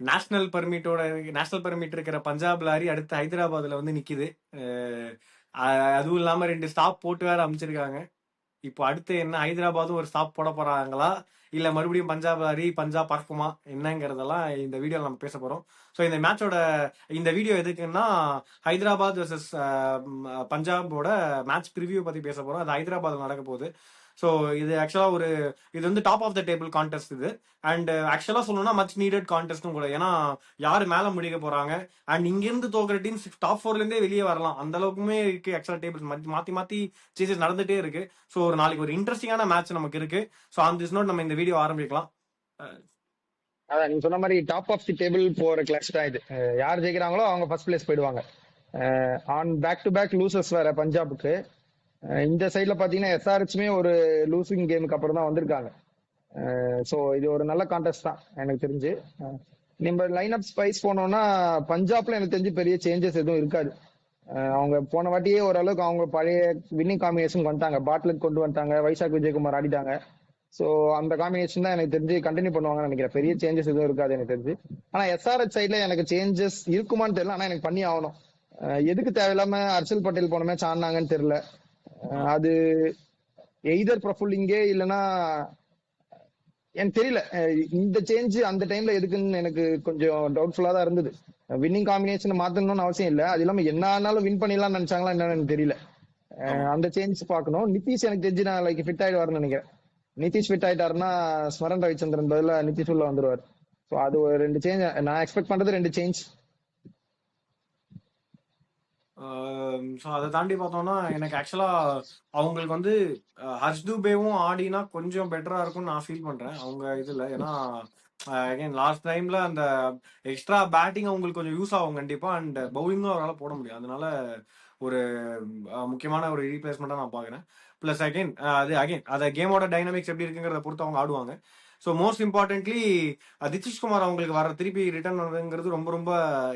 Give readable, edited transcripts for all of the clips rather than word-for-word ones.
National permit இருக்கிற Punjab lorry அடுத்து ஹைதராபாத்ல வந்து நிக்குது. அதுவும் இல்லாம 2 ஸ்டாப் போட்டு வேற அமைச்சிருக்காங்க. இப்போ அடுத்து என்ன, ஹைதராபாத்தும் ஒரு ஸ்டாப் போட போறாங்களா இல்ல மறுபடியும் பஞ்சாப் பறக்குமா என்னங்கிறதெல்லாம் இந்த வீடியோல நம்ம பேச போறோம். ஸோ இந்த வீடியோ எதுக்குன்னா ஹைதராபாத் வர்சஸ் பஞ்சாபோட மேட்ச் ப்ரிவியூ பத்தி பேச போறோம். அது ஹைதராபாத்ல நடக்க போகுது. ஸோ இது வந்து top of the table contest இது. அண்ட் ஆக்சுவலா சொல்லணும்னா மச் நீடட் கான்டெஸ்டும் கூட. ஏன்னா யாரு மேல முடிக்க போறாங்க அண்ட் இங்கிருந்து தோக்குற டீம் டாப் 4ல இருந்தே வெளியே வரலாம், அந்த அளவுக்குமே இருக்கு. ஆக்சுவலா டேபிள்ஸ் மாத்தி மாத்தி சேஞ்சஸ் நடந்துட்டே இருக்கு. ஸோ நாளைக்கு ஒரு இன்ட்ரெஸ்டிங்கான மேட்ச் நமக்கு இருக்கு. ஸோ ஆன் திஸ் நோட் நம்ம இந்த வீடியோ ஆரம்பிக்கலாம். அதான் நீங்க சொன்ன மாதிரி டாப் ஆஃப் தி டேபிள் போற கிளாஸ் தான் இது. யார் ஜெயிக்கிறாங்களோ அவங்க ஃபர்ஸ்ட் பிளேஸ் போயிடுவாங்க. On back to back losers வேற பஞ்சாபுக்கு. இந்த சைட்ல பாத்தீங்கன்னா எஸ்ஆர்ஹெச்மே ஒரு லூசிங் கேமுக்கு அப்புறம் தான் வந்திருக்காங்க. ஸோ இது ஒரு நல்ல கான்டெஸ்ட் தான் எனக்கு தெரிஞ்சு. நம்ம லைன் அப் ஸ்பைஸ் போனோம்னா பஞ்சாப்ல எனக்கு தெரிஞ்சு பெரிய சேஞ்சஸ் எதுவும் இருக்காது. அவங்க போன வாட்டியே ஓரளவுக்கு அவங்க பழைய வின்னிங் காம்பினேஷன் வந்துட்டாங்க. பாட்லெட் கொண்டு வந்துட்டாங்க, வைசாக் விஜயகுமார் ஆடிட்டாங்க. ஸோ அந்த காம்பினேஷன் தான் எனக்கு தெரிஞ்சு கண்டினியூ பண்ணுவாங்கன்னு நினைக்கிறேன். பெரிய சேஞ்சஸ் எதுவும் இருக்காது எனக்கு தெரிஞ்சு. ஆனா எஸ்ஆர்ஹெச் சைட்ல எனக்கு சேஞ்சஸ் இருக்குமான்னு தெரியல. ஆனா எனக்கு பண்ணி ஆகணும். எதுக்கு தேவையில்லாம ஹர்ஷல் பட்டேல் போன மேட்ச் ஆடினாங்கன்னு தெரியல. அது எய்தர் பிரஃபுல்லிங்கே இல்லைன்னா எனக்கு தெரியல. இந்த சேஞ்ச் அந்த டைம்ல எதுக்குன்னு எனக்கு கொஞ்சம் டவுட்ஃபுல்லா தான் இருந்தது. வின்னிங் காம்பினேஷன் மாத்தணும்னு அவசியம் இல்லை. அது இல்லாம என்ன ஆனாலும் வின் பண்ணிடலாம் நினைச்சாங்களா என்னன்னு எனக்கு தெரியல. அந்த சேஞ்ச் பார்க்கணும். நிதிஷ் எனக்கு தெரிஞ்சு நான் லைக் ஃபிட் ஆயிடுவாருன்னு நினைக்கிறேன். நிதிஷ் ஃபிட் ஆயிட்டாருன்னா ஸ்மரன் ரவிச்சந்திரன் பதிலா நிதிஷ் உள்ள வந்துருவாரு. ஸோ அது ஒரு 2 சேஞ்ச் நான் எக்ஸ்பெக்ட் பண்றது. 2 சேஞ்ச். ஸோ அதை தாண்டி பார்த்தோம்னா எனக்கு ஆக்சுவலா அவங்களுக்கு வந்து ஹர்ஷ் துபேவும் ஆடினா கொஞ்சம் பெட்டரா இருக்கும்னு நான் ஃபீல் பண்றேன் அவங்க இதுல. ஏன்னா அகைன் லாஸ்ட் டைம்ல அந்த எக்ஸ்ட்ரா பேட்டிங் அவங்களுக்கு கொஞ்சம் யூஸ் ஆகும் கண்டிப்பா. அண்ட் பவுலிங்கும் அவரால் போட முடியும். அதனால ஒரு முக்கியமான ஒரு ரீப்ளேஸ்மெண்டா நான் பாக்குறேன். பிளஸ் அகைன் அதை கேமோட டைனமிக்ஸ் எப்படி இருக்குங்கிறத பொறுத்து அவங்க ஆடுவாங்க. ஸோ மோஸ்ட் இம்பார்ட்டன்ட்லி நிதிஷ்குமார் அவங்களுக்கு வர திருப்பி ரிட்டர்ன் வருதுங்கிறது ரொம்ப ரொம்ப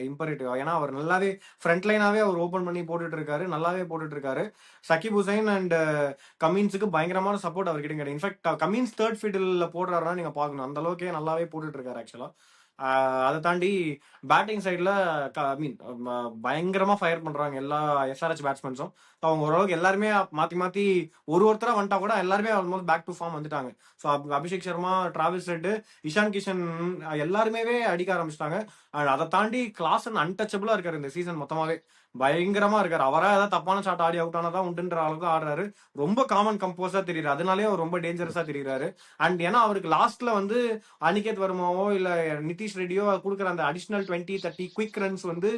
இம்பரேட்டிவ். ஏன்னா அவர் நல்லாவே ஃப்ரண்ட் லைனாவே அவர் ஓப்பன் பண்ணி போட்டுட்டு இருக்காரு, நல்லாவே போட்டுட்டு இருக்காரு. சகிப் ஹுசைன் அண்ட் கமின்ஸுக்கு பயங்கரமான சப்போர்ட் அவர்கிட்ட கிடையாது. இன்ஃபேக்ட் கமின்ஸ் தேர்ட் ஃபீல்டில் போடுறாருன்னா நீங்க பாக்கணும், அந்த அளவுக்கே நல்லாவே போட்டுட்டு இருக்காரு ஆக்சுவலா. அதை தாண்டி பேட்டிங் சைட்ல பயங்கரமா ஃபயர் பண்றாங்க எல்லா எஸ்ஆர்ஹெச் பேட்ஸ்மேன்ஸும். அவங்க ஓரளவுக்கு எல்லாருமே மாத்தி மாத்தி ஒருத்தரா வந்துட்டா கூட எல்லாருமே ஆல்மோஸ்ட் பேக் டு ஃபார்ம் வந்துட்டாங்க. ஸோ அபிஷேக் சர்மா, டிராவிஸ் ரெட், இஷான் கிஷன் எல்லாருமே அடிக்க ஆரம்பிச்சிட்டாங்க. அதை தாண்டி கிளாசன் அன்டச்சபிளா இருக்காரு இந்த சீசன் மொத்தமாவே. பயங்கரமா இருக்காரு. அவரா ஏதாவது தப்பான ஷாட் ஆடி அவுட் ஆனாதான் உண்டுன்ற அளவுக்கு ஆடுறாரு. ரொம்ப காமன் கம்போஸா தெரியுது. அதனாலே அவர் ரொம்ப டேஞ்சரஸா தெரியுறாரு. அண்ட் ஏன்னா அவருக்கு லாஸ்ட்ல வந்து அனிகேத் வர்மாவோ இல்ல நிதிஷ் ரெட்டியோ கொடுக்குற அந்த அடிஷனல் 20-30 குவிக் ரன்ஸ் வந்து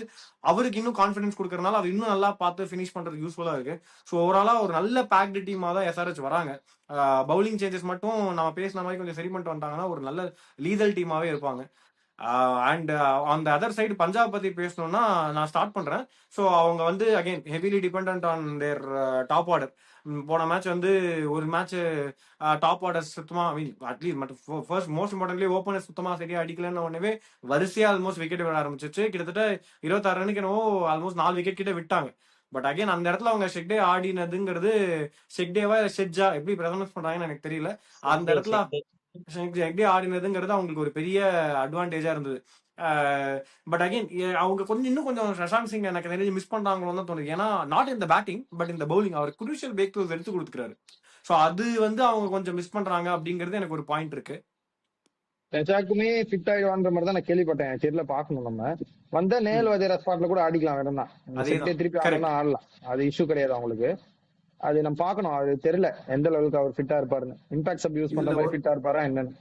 அவருக்கு இன்னும் கான்பிடன்ஸ் கொடுக்கறதுனால அவர் இன்னும் நல்லா பார்த்து ஃபினிஷ் பண்றது யூஸ்ஃபுல்லா இருக்கு. ஸோ ஓவராலா ஒரு நல்ல பேக்டு டீமா தான் எஸ்ஆர்ஹெச் வராங்க. பவுலிங் சேஞ்சஸ் மட்டும் நம்ம பேசின மாதிரி கொஞ்சம் சரி பண்ணிட்டு வந்துட்டாங்கன்னா ஒரு நல்ல லீதல் டீமாவே இருப்பாங்க. அண்ட் அந்த அதர் சைடு பஞ்சாப் பத்தி பேசணும்னா நான் ஸ்டார்ட் பண்றேன். ஸோ அவங்க வந்து again heavily depend on their top order. போன மேட்ச் வந்து ஒரு மேட்ச் டாப் ஆர்டர் சுத்தமா at least first most importantly opener சுத்தமா சரியா அடிக்கலன்னு உடனே வரிசையா ஆல்மோஸ்ட் விக்கெட் விட ஆரம்பிச்சிச்சு. கிட்டத்தட்ட 26 ரன்னுக்கு என்னவோ ஆல்மோஸ்ட் 4 விக்கெட் கிட்ட விட்டாங்க. பட் அகைன் அந்த இடத்துல அவங்க ஷெக்டே ஆடினதுங்கிறது ஷெக்டேவா ஷெட்ஜா எப்படி பிரதமர் பண்றாங்கன்னு எனக்கு தெரியல. அந்த இடத்துல எப்படி ஆடினதுங்கிறது அவங்களுக்கு ஒரு பெரிய அட்வான்டேஜா இருந்தது. பட் அகைன் அவங்க இன்னும் கொஞ்சம் சஷாந்த் சிங் எனக்கு தெரிஞ்சு மிஸ் பண்றாங்களோன்னு தான் தோணுது. ஏன்னா நாட் இந்த பேட்டிங் பட் இந்த பவுலிங் அவர் குரூஷியல் பிரேக் த்ரூஸ் எடுத்து கொடுத்துக்கிறாரு. ஸோ அது வந்து அவங்க கொஞ்சம் மிஸ் பண்றாங்க அப்படிங்கிறது எனக்கு ஒரு பாயிண்ட் இருக்கு. ரஜாக்குமே ஃபிட் ஆயிடுவான்ற மாதிரி தான் நான் கேள்விப்பட்டேன். தெரியல, பாக்கணும். நம்ம வந்த நேல் வஜேரா ஸ்பாட்ல கூட ஆடிக்கலாம், வேணும்னா திருப்பி ஆடலாம். அது இஷ்யூ கிடையாது அவங்களுக்கு. அது நம்ம பாக்கணும். அது தெரியல எந்த லெவலுக்கு அவர் ஃபிட்டா இருப்பாருன்னு. இம்பாக்ட் சப் யூஸ் பண்ற மாதிரி ஃபிட்டா இருப்பாரா என்னன்னு.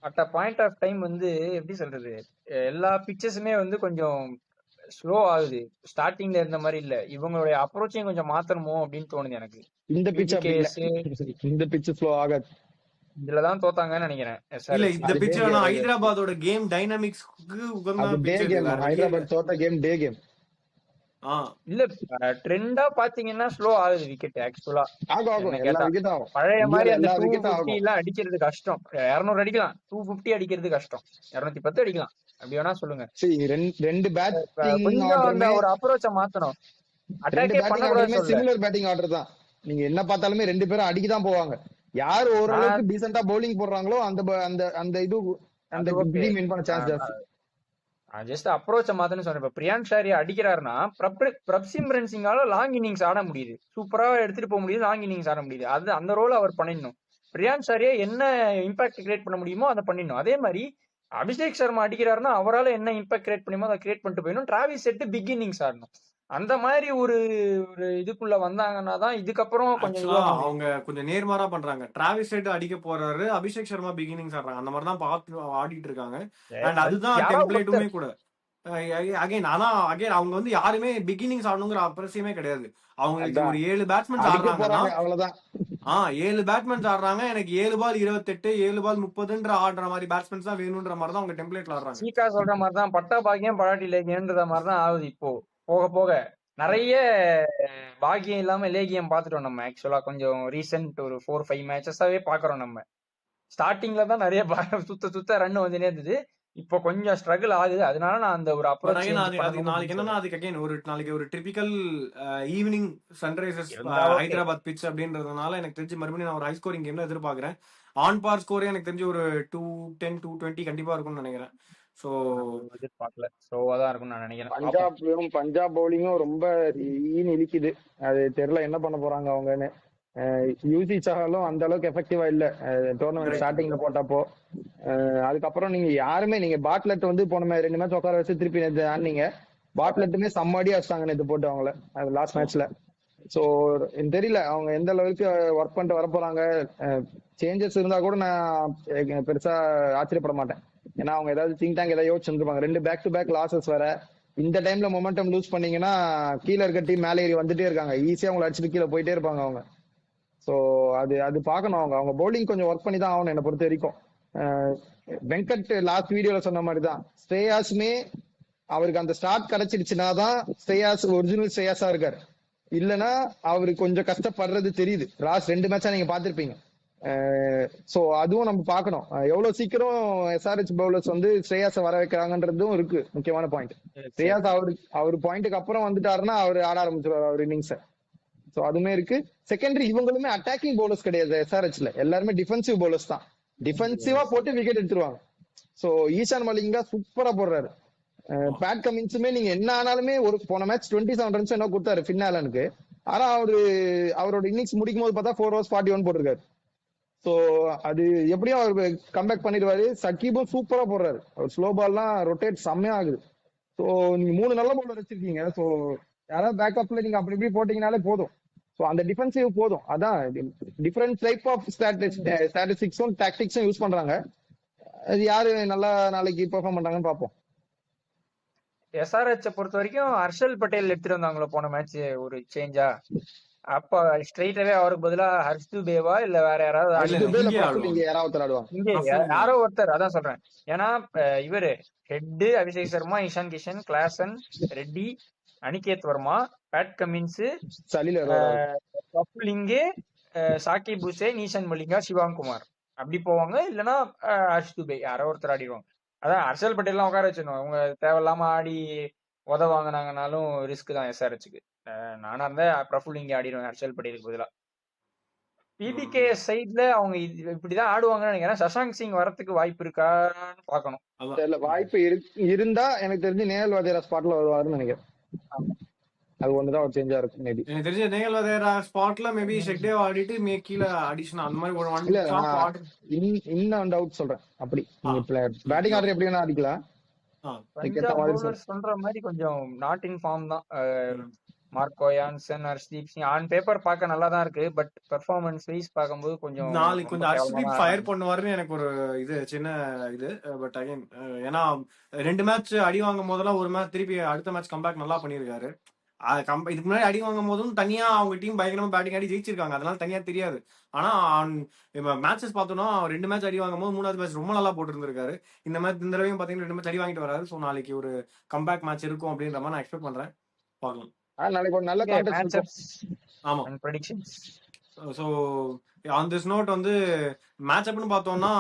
At a point of time வந்து எப்படி சொல்றது, எல்லா பிச்சஸுமே வந்து கொஞ்சம் ஸ்லோ ஆகுது. ஸ்டார்டிங்ல இருந்த மாதிரி இல்ல. இவங்களுடைய அப்ரோச்சையும் கொஞ்சம் மாத்தணுமோ அப்படின்னு தோணுது எனக்கு. இந்த பிட்ச் ஸ்லோ ஆகாது. இதுலதான் தோத்தாங்கன்னு நினைக்கிறேன். இல்ல இந்த பிட்ச் ஹைதராபாத்தோட கேம் டைனமிக்ஸ்க்கு உகந்த பிட்ச். ஹைதராபாத் தோத்த கேம் டே கேம். இல்ல ட்ரெண்டா பாத்தீங்கன்னா ஸ்லோ ஆகுது விக்கெட். ஆக்சுவலா பழைய மாதிரி அந்த 250 எல்லாம் அடிக்கிறது கஷ்டம். 200 அடிக்கலாம், 250 அடிக்கிறது கஷ்டம். 210 அடிக்கலாம், அப்படி வேணா சொல்லுங்க. ரெண்டு பேட்டிங் கொஞ்சம் ஒரு அப்ரோச்ச மாத்தணும். அட்டாக்கே பண்ணக்கூடாது. சிமிலர் பேட்டிங் ஆர்டர் தான். நீங்க என்ன பார்த்தாலுமே 2 பேரும் அடிக்கதான் போவாங்க. யார் ஓரளவுக்கு டீசென்டா பவுலிங் போடுறாங்களோ அந்த இது அந்த டீம் வின் பண்ண சான்ஸ் ஜாஸ்தி. ஜஸ்ட் அப்ரோச்ச மாத்தன்னு சொன்னேன். இப்ப பிரியான்ஷ் ஆர்யா அடிக்கிறாருன்னா பிரப்சிம்ரன் சிங்கால லாங் இன்னிங்ஸ் ஆட முடியுது, சூப்பரா எடுத்துட்டு போக முடியுது, லாங் இன்னிங்ஸ் ஆட முடியுது. அது அந்த ரோல் அவர் பண்ணிடணும். பிரியான்ஷ் ஆர்யா என்ன இம்பாக்ட் கிரியேட் பண்ண முடியுமோ அதை பண்ணிடணும். அதே மாதிரி அபிஷேக் சர்மா அடிக்கிறாருன்னா அவரால் என்ன இம்பாக்ட் கிரியேட் பண்ணுமோ அதை கிரியேட் பண்ணிட்டு போயிடணும். டிராவிஸ் செட் பிக் இன்னிங்ஸ் ஆடணும். அந்த மாதிரி ஒரு ஒரு இதுக்குள்ள வந்தாங்கன்னா தான் இதுக்கப்புறம் கொஞ்சம் அவங்க கொஞ்சம் நேர்மாறா பண்றாங்க. டிராவிஸ் ஹெட் அடிக்க போறாரு, அபிஷேக் சர்மா பிகினிங்ஸ் ஆடுறாங்க. அந்த மாதிரி தான் பார்த்து ஆடிட்டு இருக்காங்க. அண்ட் அதுதான் டெம்ப்ளேட்டுமே கூட. அகைன் அவங்க வந்து யாருமே பிகினிங்ஸ் ஆடணுங்கிற அவசியமே கிடையாது. அவங்களுக்கு ஒரு 7 பேட்ஸ்மேன் ஆடுறாங்கன்னா அவ்வளவுதான். 7 பேட்ஸ்மேன் ஆடுறாங்க, எனக்கு 7 பால் 28 7 பால் 30ன்ற ஆடுற மாதிரி பேட்ஸ்மேன்ஸ் தான் வேணும்ன்ற மாதிரி தான் அவங்க டெம்ப்ளேட்ல ஆடுறாங்க. சீக்கா சொல்ற மாதிரி தான் பட்டா பாக்கியம் படாட்டி லேகியன்ற மாதிரி தான் ஆகுது. இப்போ போக போக நிறைய பாக்கியம் இல்லாம லேகியம் பாத்துட்டோம் நம்ம. ஆக்சுவலா கொஞ்சம் ரீசெண்ட் ஒரு 4-5 மேட்சஸாவே பாக்குறோம் நம்ம. ஸ்டார்டிங்ல தான் நிறைய சுத்த ரன் வந்துனே இருந்தது. இப்போ கொஞ்சம் ஸ்ட்ரகிள் ஆகுது. அதனால நான் அந்த ஒரு அப்ரோச் நாளைக்கு என்னன்னா அதுக்கு அகைன் நாளைக்கு ஒரு typical evening Sunrisers Hyderabad pitch அப்படின்றதுனால எனக்கு தெரிஞ்சு மறுபடியும் நான் ஒரு ஹை ஸ்கோரிங் கேம்ல எதிர்பார்க்கிறேன். ஆன் பார் ஸ்கோரே எனக்கு தெரிஞ்சு ஒரு 210 220 கண்டிப்பா இருக்கும்னு நினைக்கிறேன். சோ எதிர்பார்க்கல, ஸ்லோவா தான் இருக்கும்னு நான் நினைக்கிறேன். பஞ்சாப் பவுலிங்கும் ரொம்ப இழிக்குது. அது தெரியல என்ன பண்ண போறாங்க அவங்கன்னு. யூசி சஹலும் அந்த அளவுக்கு எஃபெக்டிவா இல்ல டோர்னமெண்ட் ஸ்டார்டிங்ல போட்டப்போ. அதுக்கப்புறம் நீங்க யாருமே நீங்க பாட்லெட் வந்து போன 2 மேட்ச் உட்கார வச்சு திருப்பி ஆனீங்க. பாட்லெட்டுமே செம்மடி அடிச்சாங்க நேற்று போட்டு அவங்கள லாஸ்ட் மேட்ச்ல. சோ தெரியல அவங்க எந்த அளவுக்கு ஒர்க் பண்ணிட்டு வர போறாங்க. சேஞ்சஸ் இருந்தா கூட நான் பெருசா ஆச்சரியப்பட மாட்டேன். ஏன்னா அவங்க ஏதாவது திங்க் டேங்க் ஏதாவது யோசிச்சுருப்பாங்க. 2 பேக் டு பேக் லாசஸ் வேற. இந்த டைம்ல மொமெண்டம் லூஸ் பண்ணீங்கன்னா கீழே இருக்க டீம் மேலே ஏறி வந்துட்டே இருக்காங்க. ஈஸியா அவங்களை அடிச்சுட்டு கீழே போயிட்டே இருப்பாங்க அவங்க. ஸோ அது பார்க்கணும். அவங்க பவுலிங் கொஞ்சம் ஒர்க் பண்ணி தான் ஆகணும் என்னை பொறுத்த வரைக்கும். வெங்கட் லாஸ்ட் வீடியோல சொன்ன மாதிரி தான் ஸ்ரேயாஸுமே அவருக்கு அந்த ஸ்டார்ட் கிடைச்சிடுச்சுன்னா தான் ஸ்ரேயாஸ் ஒரிஜினல் ஸ்ரேயாஸா இருக்காரு. இல்லைன்னா அவருக்கு கொஞ்சம் கஷ்டப்படுறது தெரியுது. லாஸ்ட் 2 மேட்சா நீங்க பாத்திருப்பீங்க. சோ அதுவும் நம்ம பார்க்கணும். எவ்வளவு சீக்கிரம் எஸ்ஆர்ஹெச் பவுலர்ஸ் வந்து ஸ்ரேயாஸை வர வைக்கிறாங்கன்றதும் இருக்கு முக்கியமான பாயிண்ட். ஸ்ரேயாஸ் அவர் பாயிண்ட்டுக்கு அப்புறம் வந்துட்டாருன்னா அவர் ஆட ஆரம்பிச்சிருவாரு அவர் இன்னிங்ஸை. சோ அதுவுமே இருக்கு. செகண்டரி இவங்களுமே அட்டாக்கிங் பவுலர்ஸ் கிடையாது எஸ்ஆர்ஹெச்ல. எல்லாருமே டிஃபென்சிவ் பவுலர்ஸ் தான். டிஃபென்சிவா போட்டு விக்கெட் எடுத்துருவாங்க. சோ ஈஷான் மலிங்கா சூப்பரா போடுறாரு. பேட் கமின்ஸுமே நீங்க என்ன ஆனாலுமே ஒரு போன மேட்ச் 27 ரன்ஸ் என்ன கொடுத்தாரு ஃபின்னாலனுக்கு. ஆனா அவரோட இன்னிங்ஸ் முடிக்கும் போது பார்த்தா 4 overs 41 போட்டிருக்காரு. சோ அது எப்படியும் அவர் கம்பேக் பண்ணிடுவாரு. சக்கீபும் சூப்பரா போடுறாரு. அவர் ஸ்லோ பால்லாம் ரொட்டேட் செம்மையா ஆகுது. சோ நீங்க 3 நல்ல பவுலர் வச்சிருக்கீங்க. சோ யாராவது பேக்கப்ல நீங்க அப்படி இப்படி போட்டீங்கனாலே போதும். சோ அந்த டிஃபென்சிவ் போதும். அதான் டிஃபரெண்ட் டைப் ஆஃப் ஸ்டாட்டிஸ்டிக்ஸும் டாக்டிக்ஸும் யூஸ் பண்றாங்க. அது யாரு நல்லா நாளைக்கு பெர்ஃபார்ம் பண்றாங்கன்னு பாப்போம். எஸ்ஆர்ஹெச் பொறுத்த வரைக்கும் ஹர்ஷல் பட்டேல் எடுத்துட்டு வந்தாங்களோ போன மேட்ச் ஒரு சேஞ்சா. அப்ப ஸ்ட்ரெயிட்டாவே அவருக்கு பதிலா ஹர்ஷ் துபேவா இல்ல வேற யாராவது யாரோ ஒருத்தர். அதான் சொல்றேன். ஏன்னா இவரு Head Abhishek Sharma, Ishan Kishan, Klaasen, Reddy, Aniket Varma, Pat Cummins, கப்லிங்கே, சாகிப் ஹுசேன், ஈஷான் மலிங்கா, சிவாங் குமார் அப்படி போவாங்க. இல்லைன்னா ஹர்ஷ் துபே யாரோ ஒருத்தர் ஆடிடுவாங்க. அதான் ஹர்ஷல் பட்டேல் எல்லாம் உட்கார வச்சிடணும். அவங்க தேவையில்லாம ஆடி வாங்கினாங்கனாலும் ரிஸ்க் தான் எஸ்ஆர்ஹெச்சுக்கு. நானா இருந்தா பிரஃபுல் இங்க ஆடிடுவேன் ஹர்ஷல் பட்டேலுக்கு பதிலா. பிபிகே சைட்ல அவங்க இப்படிதான் ஆடுவாங்கன்னு நினைக்கிறேன். சஷாங்க் சிங் வரத்துக்கு வாய்ப்பு இருக்கான்னு பாக்கணும். வாய்ப்பு இருந்தா எனக்கு தெரிஞ்சு நேஹல் வதேரா ஸ்பாட்ல வருவாருன்னு நினைக்கிறேன். அது ஒண்ணுதான் ஒரு சேஞ்சா இருக்கும். மேபி எனக்கு தெரிஞ்ச நேஹல் வதேரா ஸ்பாட்ல மேபி ஷெக்டே ஆடிட்டு கீழ அடிஷன் அந்த மாதிரி ஒரு இன் அண்ட் அவுட் சொல்றேன். அப்படி பேட்டிங் ஆர்டர் எப்படி வேணா அடிக்கலாம். சொல்ற மாதிரி கொஞ்சம் நாட் இன் ஃபார்ம் தான். Marco Jansen, Harshdeep Singh on paper பார்க்க நல்லா தான் இருக்கு. பட் பெர்ஃபார்மன்ஸ் வைஸ் பார்க்கும்போது கொஞ்சம் நாளைக்கு கொஞ்சம் ஹர்ஷ்தீப் ஃபயர் பண்ணுவாருன்னு எனக்கு ஒரு சின்ன பட் அகைன் ஏன்னா 2 மேட்ச் அடி வாங்கும் போதெல்லாம் ஒரு மேட்ச் திருப்பி அடுத்த மேட்ச் கம்பேக் நல்லா பண்ணியிருக்காரு. இதுக்கு முன்னாடி அடி வாங்கும் போதும் தனியா அவங்க டீம் பயங்கரமா பேட்டிங் ஆடி ஜெயிச்சிருக்காங்க. அதனால தனியா தெரியாது. ஆனா மேட்சஸ் பார்த்தோம்னா 2 மேட்ச் அடி வாங்கும் போது 3வது மேட்ச் ரொம்ப நல்லா போட்டு இருந்திருக்காரு. இந்த தடவையும் பாத்தீங்கன்னா 2 மேட்ச் அடி வாங்கிட்டு வராரு. சோ நாளைக்கு ஒரு கம்பேக் மேட்ச் இருக்கும் அப்படின்ற மாதிரி நான் எக்ஸ்பெக்ட் பண்றேன். பார்க்கலாம். நாளைக்கு ஒரு நல்ல கான்டெஸ்ட். ஆமா predictions. So on this note match அப்னு பார்த்தோம்னா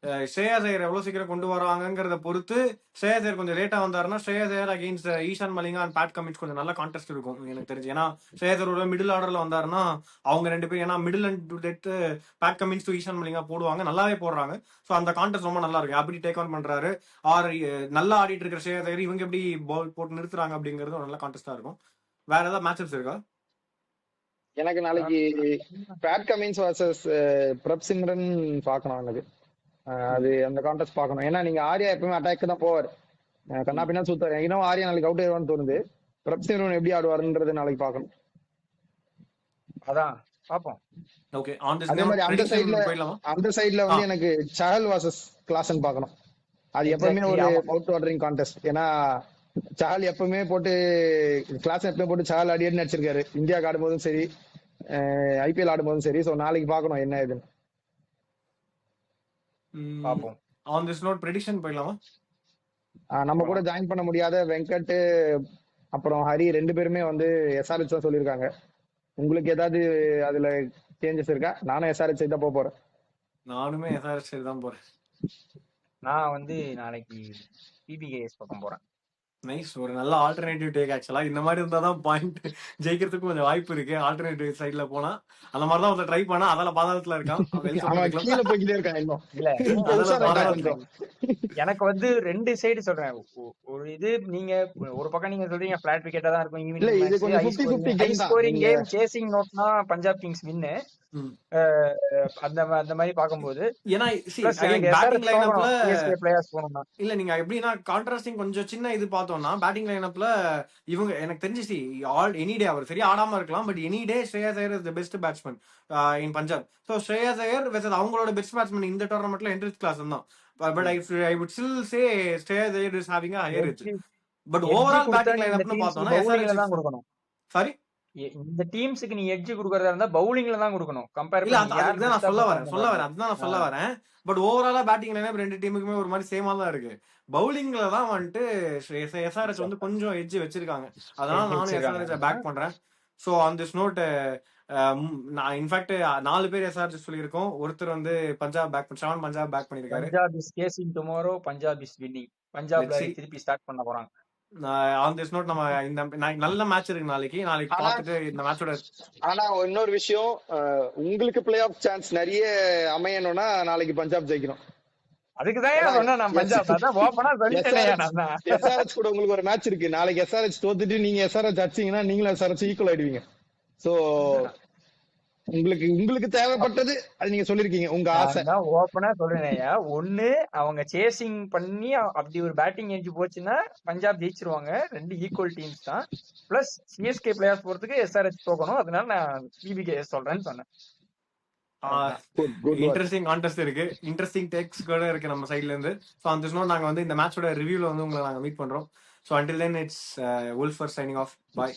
ஸ்ரேயாஸ் ஐயர் எவ்வளவு சீக்கிரம் கொண்டு வராங்கிறத பொறுத்து ஸ்ரேயாஸ் ஐயர் கொஞ்சம் லேட்டா வந்தாருன்னா Shreyas Iyer against Ishaan Malinga and Pat Cummins கொஞ்சம் நல்ல கான்டெஸ்ட் இருக்கும் எனக்கு தெரிஞ்சு. ஏன்னா ஸ்ரேயாஸ் ஐயர் மிடில் ஆர்டர்ல வந்தாருன்னா அவங்க ரெண்டு பேரும், ஏன்னா middle and death Pat Cummins to Ishaan Malinga போடுவாங்க, நல்லாவே போடுறாங்க. ஸோ அந்த கான்டெஸ்ட் ரொம்ப நல்லா இருக்கு. அப்படி டேக் ஆன் பண்றாரு ஆர் நல்லா ஆடிட்டு இருக்கிற ஸ்ரேயாஸ் ஐயர் இவங்க எப்படி பால் போட்டு நிறுத்துறாங்க அப்படிங்கிறது ஒரு நல்ல கான்டெஸ்டா இருக்கும். வேற ஏதாவது மேட்சப்ஸ் இருக்கா? எனக்கு நாளைக்கு பேட் கமின்ஸ் வர்சஸ் பிரப் சிம்ரன் பார்க்கணும். எனக்கு அது அந்த கான்டெஸ்ட் பார்க்கணும். ஏன்னா நீங்க ஆர்யா எப்பவுமே அட்டாக் தான் போவார், கண்ணா பின்னா சுத்தாரு. இன்னும் ஆர்யா நாளைக்கு அவுட் ஆயிடுவான்னு தோணுது. பிரப் சிம்ரன் எப்படி ஆடுவாருன்றது நாளைக்கு பார்க்கணும். அதான் பாப்போம். ஓகே, அதே மாதிரி அந்த சைடுல வந்து எனக்கு சஹல் வர்சஸ் கிளாசன் பார்க்கணும். அது எப்பவுமே ஒரு அவுட் ஆர்டரிங் கான்டெஸ்ட். ஏன்னா சஹல் எப்பவுமே போட்டு கிளாஸ் எப்பவுமே போட்டு சஹல் அடியடி நடிச்சிருக்காரு, இந்தியாவுக்கு ஆடும்போதும் சரி ஐபிஎல் ஆடும்போதும் சரி. ஸோ நாளைக்கு பார்க்கணும் என்ன இதுன்னு. பாப்போம். ஆன் திஸ் நோட் பிரெடிக்ஷன் போயிடலாமா? நம்ம கூட ஜாயின் பண்ண முடியாத வெங்கட் அப்புறம் ஹரி ரெண்டு பேருமே வந்து எஸ்ஆர்ஹெச் தான் சொல்லியிருக்காங்க. உங்களுக்கு ஏதாவது அதுல சேஞ்சஸ் இருக்கா? நானும் எஸ்ஆர்ஹெச் தான் போக போறேன். நானுமே எஸ்ஆர்ஹெச் தான் போறேன். நான் வந்து நாளைக்கு பிபிகேஎஸ் பக்கம் போறேன். நைஸ், ஒரு நல்ல ஆல்டர்னேட்டிவ் டேக். ஆக்சுவலா இந்த மாதிரி இருந்தாதான் பாயிண்ட் ஜெயிக்கிறதுக்கு கொஞ்சம் வாய்ப்பு இருக்கு. ஆல்டர்னேட்டிவ் சைட்ல போனா அந்த மாதிரிதான் ஒருத்தர் ட்ரை பண்ணா அதால பாதாளத்துல இருக்கான். எனக்கு வந்து ரெண்டு சைடு சொல்றேன். ஒரு இது நீங்க ஒரு பக்கம் நீங்க சொல்றீங்க பிளாட் விக்கெட்டா தான் இருக்கும், ஸ்கோரிங் கேம் சேசிங் நோட்னா பஞ்சாப் கிங்ஸ் வின்னு அந்த மாதிரி பாக்கும்போது, இல்ல நீங்க எப்படின்னா கான்ட்ராஸ்டிங் கொஞ்சம் சின்ன இது பார்த்தோம்னா பேட்டிங் லைனப்ல இவங்க எனக்கு தெரிஞ்சு எனி டே அவர் சரியா ஆடாம இருக்கலாம், but any day Shreyas Iyer is the best batsman in Punjab. So Shreyas Iyer versus அவங்களோட பெஸ்ட் பேட்ஸ்மேன் இந்த டோர்னமெண்ட்ல ஹென்ரிச் கிளாசன் தான். But I would still say Shreyas Iyer is having a higher edge. But overall batting லைனப்னு பார்த்தோம்னா எஸ்ஆர்ஹெச் தான் கொடுக்கணும். சாரி, இந்த டீம்ஸ்க்கு நீ எட்ஜ் குடுக்கறதா இருந்தா பவுலிங்ல தான் கொடுக்கணும். கம்பேர் இல்ல அதுதான் நான் சொல்ல வரேன். பட் ஓவராலா பேட்டிங் லைனப் ரெண்டு டீமுக்குமே ஒரு மாதிரி சேமா தான் இருக்கு. பவுலிங்ல தான் வந்துட்டு எஸ்ஆர்ஹெச் வந்து கொஞ்சம் எட்ஜ் வச்சிருக்காங்க. அதனால நானும் எஸ்ஆர்ஹெச் பேக் பண்றேன். சோ ஆன் திஸ் நோட் நான் இன்ஃபேக்ட் 4 பேர் எஸ்ஆர்ஹெச் சொல்லியிருக்கோம். ஒருத்தர் வந்து பஞ்சாப் பேக் பண்ணிருக்காரு. பஞ்சாப் இஸ் கேசிங் டுமாரோ, பஞ்சாப் இஸ் வின்னிங். பஞ்சாப்ல திருப்பி ஸ்டார்ட் பண்ண போறாங்க. ஆன் திஸ் நோட் நம்ம இந்த நல்ல மேட்ச் இருக்கு நாளைக்கு பார்த்துட்டு இந்த மேட்சோட. ஆனா இன்னொரு விஷயம், உங்களுக்கு பிளே ஆஃப் சான்ஸ் நிறைய அமையணும்னா நாளைக்கு பஞ்சாப் ஜெயிக்கணும். அதுக்குதான் நான் பஞ்சாப் அதான் ஓபனா சொல்லிட்டேன். எஸ்ஆர்ஹெச் கூட உங்களுக்கு ஒரு மேட்ச் இருக்கு நாளைக்கு. எஸ்ஆர்ஹெச் தோத்துட்டு நீங்க எஸ்ஆர்ஹெச் அடிச்சீங்கன்னா நீங்களும் எஸ்ஆர்ஹெச் ஈக்குவல் ஆயிடுவீங்க. சோ உங்களுக்கு தேவைப்பட்டது அது நீங்க சொல்லிருக்கீங்க, உங்க ஆசை. ஓப்பனா சொல்றேன்யா, ஒண்ணு அவங்க சேசிங் பண்ணி அப்படி ஒரு பேட்டிங் எட்ஜ் போச்சுன்னா பஞ்சாப் ஜெயிச்சிருவாங்க. ரெண்டு ஈக்குவல் டீம்ஸ் தான். பிளஸ் சிஎஸ்கே பிளேயர்ஸ் போறதுக்கு எஸ்ஆர்ஹெச் போகணும். அதனால நான் பிபிகேஎஸ் சொல்றேன்னு சொன்னேன். இன்ட்ரெஸ்டிங் கான்டெஸ்ட் இருக்கு, இன்ட்ரெஸ்டிங் டேக்ஸ் கூட இருக்கு நம்ம சைட்ல இருந்து. சோ அந்த நோட் நாங்க வந்து இந்த மேட்சோட ரிவ்யூல வந்து உங்களை நாங்க மீட் பண்றோம். So until then it's Wolfer signing off. Bye.